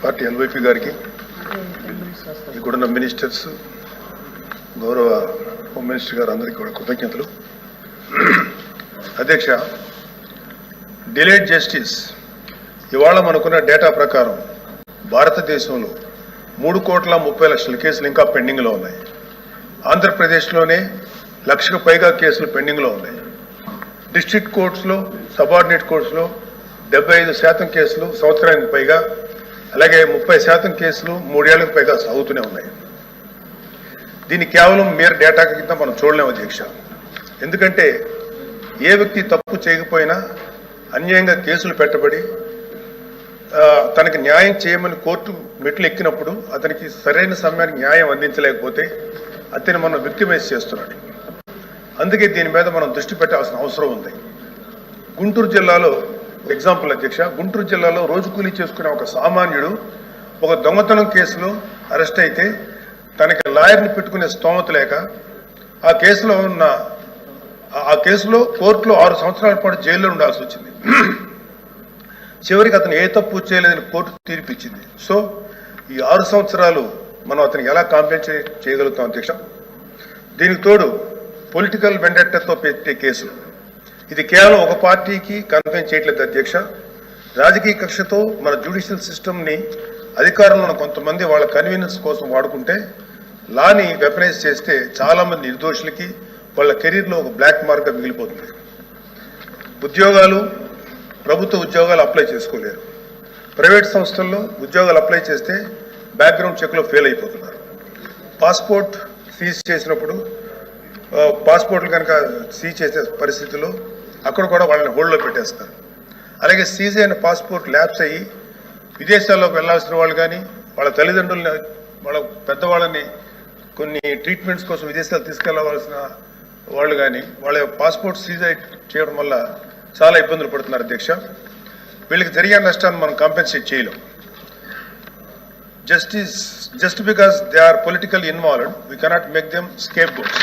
Party ఎల్వైపీ గారికి, ఇక్కడున్న ministers, గౌరవ హోమ్ మినిస్టర్ గారు అందరికీ కూడా కృతజ్ఞతలు. అధ్యక్ష, డిలేడ్ జస్టిస్ ఇవాళ మనకున్న డేటా ప్రకారం భారతదేశంలో 3,30,00,000 కేసులు ఇంకా పెండింగ్లో ఉన్నాయి. ఆంధ్రప్రదేశ్లోనే 1,00,000కు పైగా కేసులు పెండింగ్లో ఉన్నాయి. డిస్ట్రిక్ట్ కోర్ట్స్లో, సబార్డినేట్ కోర్ట్స్లో 75% కేసులు సంవత్సరానికి పైగా, అలాగే 30% కేసులు 3 ఏళ్లకు పైగా సాగుతూనే ఉన్నాయి. దీన్ని కేవలం మీరు డేటా కింద మనం చూడలేము అధ్యక్ష. ఎందుకంటే ఏ వ్యక్తి తప్పు చేయకపోయినా అన్యాయంగా కేసులు పెట్టబడి తనకి న్యాయం చేయమని కోర్టు మెట్లు ఎక్కినప్పుడు అతనికి సరైన సమయానికి న్యాయం అందించలేకపోతే అతన్ని మనం విక్టిమైజ్ చేస్తున్నాడు. అందుకే దీని మీద మనం దృష్టి పెట్టాల్సిన అవసరం ఉంది. గుంటూరు జిల్లాలో ఎగ్జాంపుల్ అధ్యక్ష, గుంటూరు జిల్లాలో రోజు కూలీ చేసుకునే ఒక సామాన్యుడు ఒక దొంగతనం కేసులో అరెస్ట్ అయితే తనకి లాయర్ని పెట్టుకునే స్తోమత లేక ఆ కేసులో కోర్టులో 6 సంవత్సరాల పాటు జైల్లో ఉండాల్సి వచ్చింది. చివరికి అతను ఏ తప్పు చేయలేదని కోర్టు తీర్పిచ్చింది. సో ఈ 6 సంవత్సరాలు మనం అతనికి ఎలా కాంపెన్సేట్ చేయగలుగుతాం అధ్యక్ష? దీనికి తోడు పొలిటికల్ వెండెట్టాతో పెట్టే కేసులు, ఇది కేవలం ఒక పార్టీకి కన్ఫైన్ చేయట్లేదు అధ్యక్ష. రాజకీయ కక్షతో మన జ్యుడిషియల్ సిస్టమ్ని అధికారంలో ఉన్న కొంతమంది వాళ్ళ కన్వీనియన్స్ కోసం వాడుకుంటే లాని వెపనైజ్ చేస్తే చాలామంది నిర్దోషులకి వాళ్ళ కెరీర్లో ఒక బ్లాక్ మార్క్గా మిగిలిపోతుంది. ఉద్యోగాలు, ప్రభుత్వ ఉద్యోగాలు అప్లై చేసుకోలేరు. ప్రైవేట్ సంస్థల్లో ఉద్యోగాలు అప్లై చేస్తే బ్యాక్గ్రౌండ్ చెక్లో ఫెయిల్ అయిపోతున్నారు. పాస్పోర్ట్ సీజ్ చేసినప్పుడు పాస్పోర్ట్లు కనుక సీజ్ చేసే పరిస్థితుల్లో అక్కడ కూడా వాళ్ళని హోల్డ్లో పెట్టేస్తారు. అలాగే సీజ్ అయిన పాస్పోర్ట్ ల్యాప్స్ అయ్యి విదేశాల్లోకి వెళ్లాల్సిన వాళ్ళు కానీ, వాళ్ళ తల్లిదండ్రులని, వాళ్ళ పెద్దవాళ్ళని కొన్ని ట్రీట్మెంట్స్ కోసం విదేశాలు తీసుకెళ్లవలసిన వాళ్ళు కానీ వాళ్ళ పాస్పోర్ట్ సీజ్ చేయడం వల్ల చాలా ఇబ్బందులు పడుతున్నారు అధ్యక్ష. వీళ్ళకి జరిగే నష్టాన్ని మనం కాంపెన్సేట్ చేయలేం. Just because they are political involved, we cannot make them scape goats.